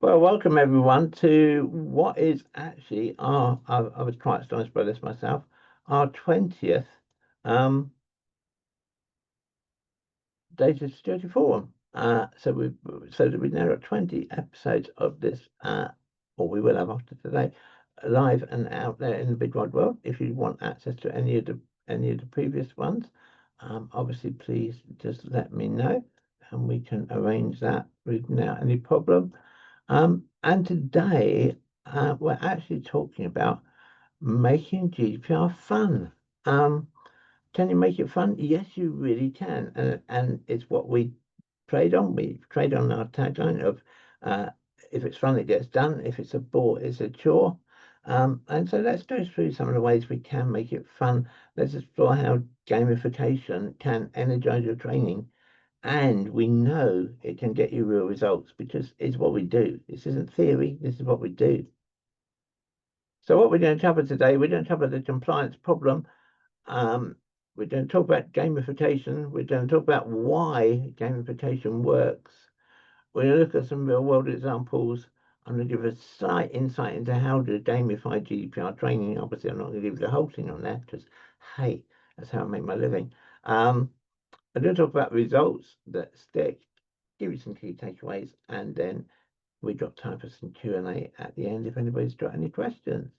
Well, welcome everyone to what is actually I was quite astonished by this myself, our 20th um, Data Security Forum. So that we now got 20 episodes of this, or we will have after today, live and out there in the big wide world. If you want access to any of the previous ones, obviously please just let me know and we can arrange that without any problem. And today we're actually talking about making GDPR fun. Can you make it fun? Yes, you really can. And it's what we trade on. We trade on our tagline of if it's fun, it gets done. If it's a bore, it's a chore. And so let's go through some of the ways we can make it fun. Let's explore how gamification can energize your training, and we know it can get you real results because it's what we do. This isn't theory, this is what we do. So what we're going to cover today, we're going to cover the compliance problem. We're going to talk about gamification. We're going to talk about why gamification works. We're going to look at some real world examples. I'm going to give a slight insight into how to gamify GDPR training. Obviously, I'm not going to give you the whole thing on that because, hey, that's how I make my living. I'm going to talk about results that stick, give you some key takeaways, and then we got time for some Q&A at the end if anybody's got any questions.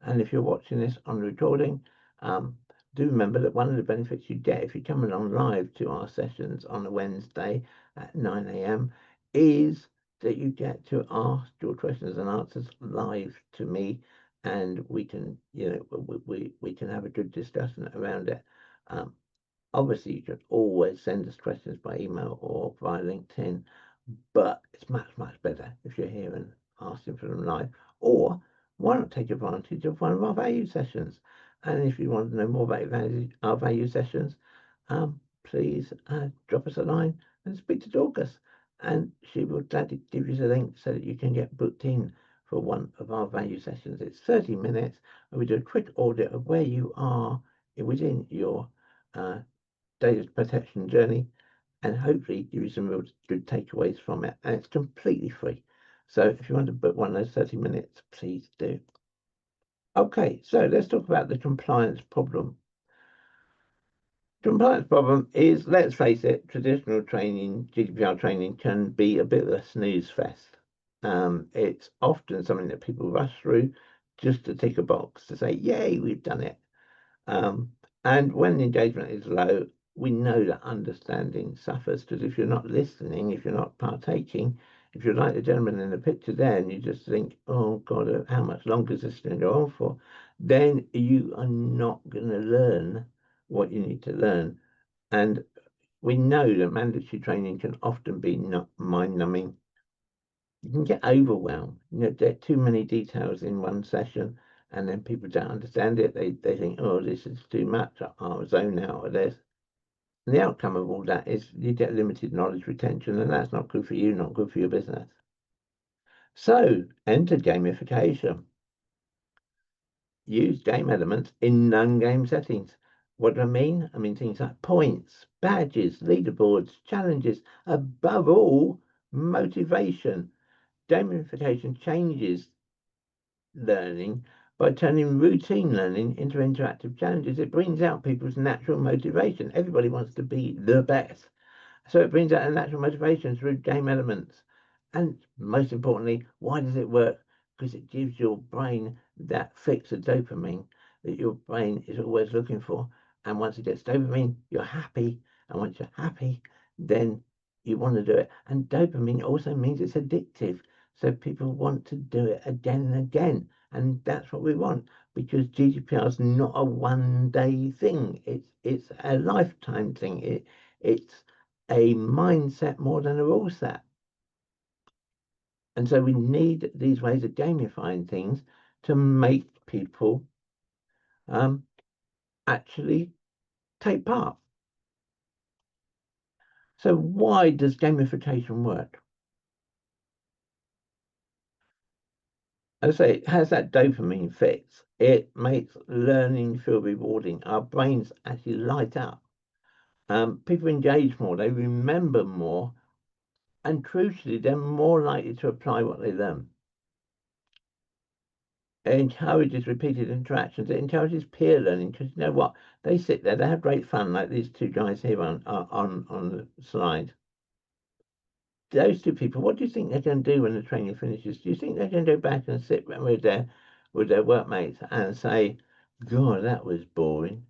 And if you're watching this on recording, do remember that one of the benefits you get if you come along live to our sessions on a Wednesday at 9 a.m. is that you get to ask your questions and answers live to me, and we can, we can have a good discussion around it. Obviously, you can always send us questions by email or via LinkedIn, but it's much, much better if you're here and asking for them live. Or why not take advantage of one of our value sessions? And if you want to know more about our value sessions, please drop us a line and speak to Dorcas, and she will gladly give you the link so that you can get booked in for one of our value sessions. It's 30 minutes, and we do a quick audit of where you are within your data protection journey, and hopefully give you some real good takeaways from it. And it's completely free. So if you want to book one of those 30 minutes, please do. Okay, so let's talk about the compliance problem. Compliance problem is, let's face it, traditional training, GDPR training, can be a bit of a snooze fest. It's often something that people rush through just to tick a box to say, yay, we've done it. And when the engagement is low, we know that understanding suffers, because if you're not listening, if you're not partaking, if you're like the gentleman in the picture there and you just think, oh God, how much longer is this going to go on for? Then you are not going to learn what you need to learn. And we know that mandatory training can often be not mind-numbing. You can get overwhelmed. There are too many details in one session, and then people don't understand it. They think, oh, this is too much. I'll zone out of this. And the outcome of all that is you get limited knowledge retention, and that's not good for you, not good for your business. So enter gamification. Use game elements in non-game settings. What do I mean? I mean things like points, badges, leaderboards, challenges, above all, motivation. Gamification changes learning by turning routine learning into interactive challenges. It brings out people's natural motivation. Everybody wants to be the best. So it brings out a natural motivation through game elements. And most importantly, why does it work? Because it gives your brain that fix of dopamine that your brain is always looking for. And once it gets dopamine, you're happy. And once you're happy, then you want to do it. And dopamine also means it's addictive. So people want to do it again and again. And that's what we want, because GDPR is not a one-day thing. It's a lifetime thing. It's a mindset more than a rule set. And so we need these ways of gamifying things to make people actually take part. So why does gamification work? As I say, it has that dopamine fix. It makes learning feel rewarding. Our brains actually light up. People engage more, they remember more, And crucially, they're more likely to apply what they learn. It encourages repeated interactions. It encourages peer learning because you know what? They sit there, they have great fun, like these two guys here on the slide. Those two people, what do you think they're going to do when the training finishes? Do you think they're going to go back and sit with their workmates and say, "God, that was boring"?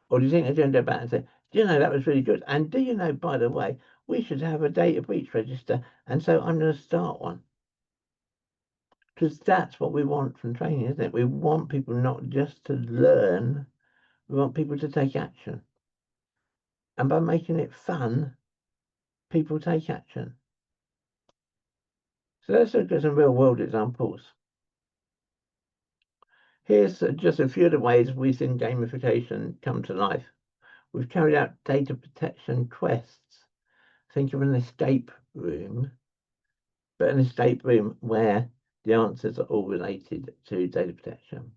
Or do you think they're going to go back and say, "Do you know that was really good? And do you know, by the way, we should have a data breach register, and so I'm going to start one." Because that's what we want from training, isn't it? We want people not just to learn, we want people to take action. And by making it fun, people take action. So let's look at some real world examples. Here's just a few of the ways we've seen gamification come to life. We've carried out data protection quests. Think of an escape room, but an escape room where the answers are all related to data protection.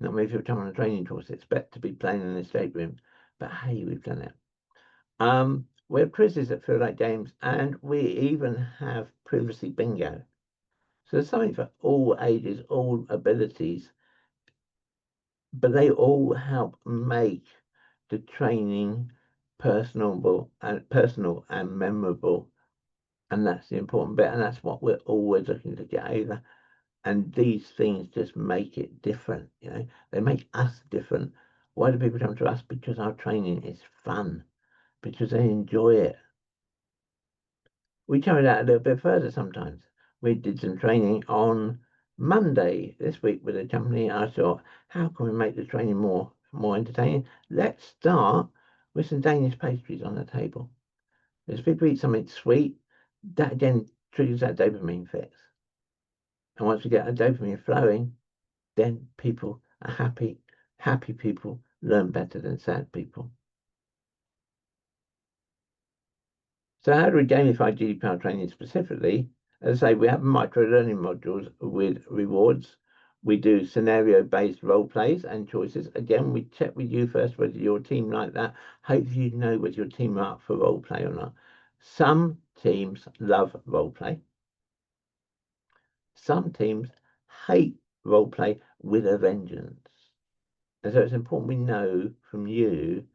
Not many people come on a training course expect to be playing in an escape room, but hey, we've done it. We have quizzes that feel like games, and we even have privacy bingo. So there's something for all ages, all abilities, but they all help make the training personal and memorable. And that's the important bit, and that's what we're always looking to get over. And these things just make it different, you know, they make us different. Why do people come to us? Because our training is fun, because they enjoy it. We carried out a little bit further sometimes. We did some training on Monday this week with a company. I thought, how can we make the training more entertaining? Let's start with some Danish pastries on the table. As people eat something sweet, that again triggers that dopamine fix. And once we get a dopamine flowing, then people are happy. Happy people learn better than sad people. So how do we gamify GDPR training specifically? As I say, we have micro-learning modules with rewards. We do scenario-based role plays and choices. Again, we check with you first whether your team like that. Hopefully you know whether your team are up for role play or not. Some teams love role play. Some teams hate role play with a vengeance. And so it's important we know from you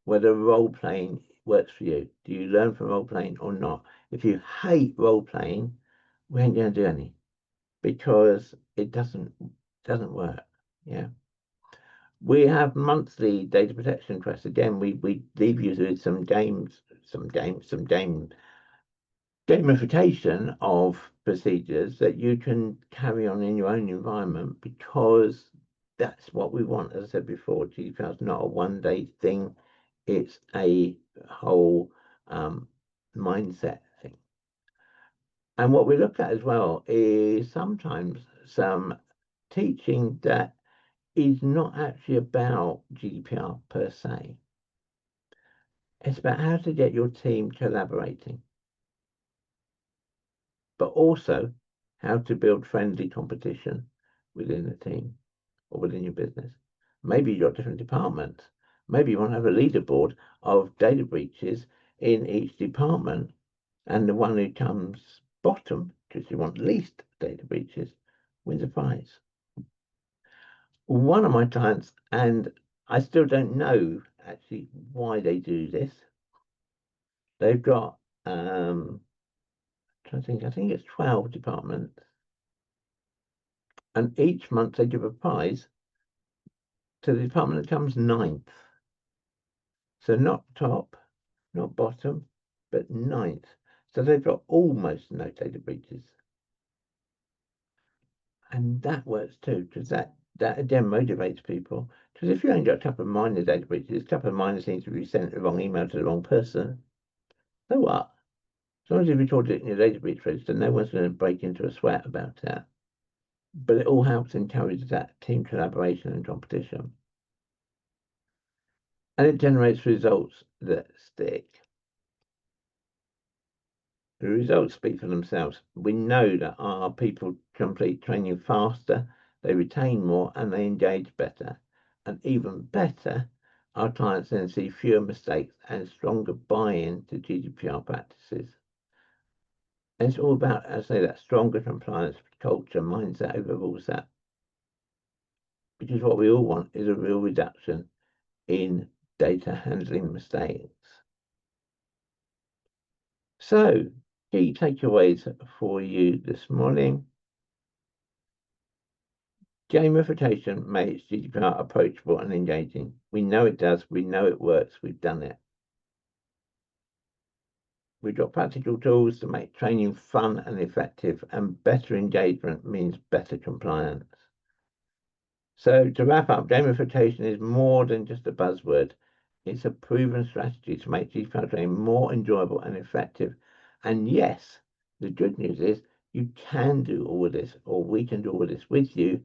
whether role playing works for you. Do you learn from role playing or not? If you hate role playing, we ain't going to do any because it doesn't work. Yeah. We have monthly data protection quests. Again, we leave you with some gamification of procedures that you can carry on in your own environment because that's what we want. As I said before, GDPR is not a one-day thing. It's a whole mindset thing. And what we look at as well is sometimes some teaching that is not actually about GDPR per se. It's about how to get your team collaborating, but also how to build friendly competition within the team or within your business. Maybe you've got different departments. Maybe you want to have a leaderboard of data breaches in each department, and the one who comes bottom, because you want least data breaches, wins a prize. One of my clients, and I still don't know actually why they do this, they've got I think it's 12 departments, and each month they give a prize to the department that comes ninth. So not top, not bottom, but ninth. So they've got almost no data breaches. And that works too, because that again motivates people. Because if you only got a couple of minor data breaches, a couple of minor things to be sent the wrong email to the wrong person, so what? As long as you record it in your data breach register, no one's going to break into a sweat about that. But it all helps encourage that team collaboration and competition. And it generates results that stick. The results speak for themselves. We know that our people complete training faster, they retain more, and they engage better. And even better, our clients then see fewer mistakes and stronger buy-in to GDPR practices. And it's all about, as I say, that stronger compliance culture mindset overrules that. Because what we all want is a real reduction in data handling mistakes. So, key takeaways for you this morning. Gamification makes GDPR approachable and engaging. We know it does. We know it works. We've done it. We've got practical tools to make training fun and effective, and better engagement means better compliance. So to wrap up, gamification is more than just a buzzword. It's a proven strategy to make GDPR training more enjoyable and effective. And yes, the good news is you can do all of this, or we can do all of this with you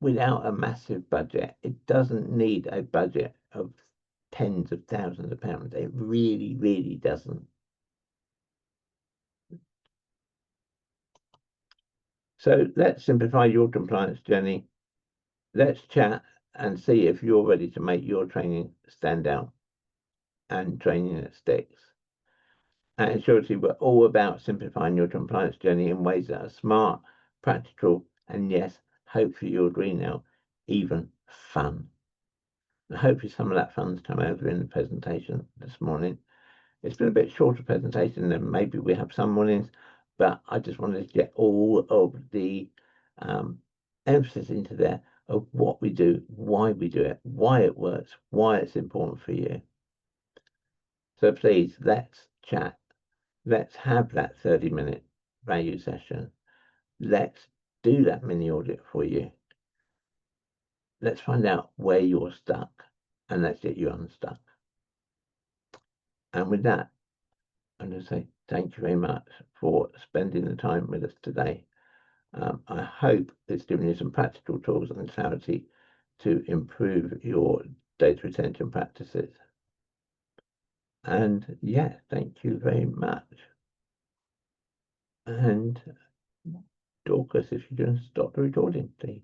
without a massive budget. It doesn't need a budget of tens of thousands of pounds. It really, really doesn't. So let's simplify your compliance journey. Let's chat and see if you're ready to make your training stand out and training that sticks. At Surety, we're all about simplifying your compliance journey in ways that are smart, practical, and yes, hopefully you'll agree now, even fun. And hopefully some of that fun's come over in the presentation this morning. It's been a bit shorter presentation than maybe we have some mornings, but I just wanted to get all of the emphasis into there of what we do, why we do it, why it works, why it's important for you. So please, let's chat. Let's have that 30-minute value session. Let's do that mini audit for you. Let's find out where you're stuck and let's get you unstuck. And with that, I'm going to say thank you very much for spending the time with us today. I hope it's given you some practical tools and clarity to improve your data retention practices. And yeah, thank you very much. And Dorcas, if you can stop the recording, please.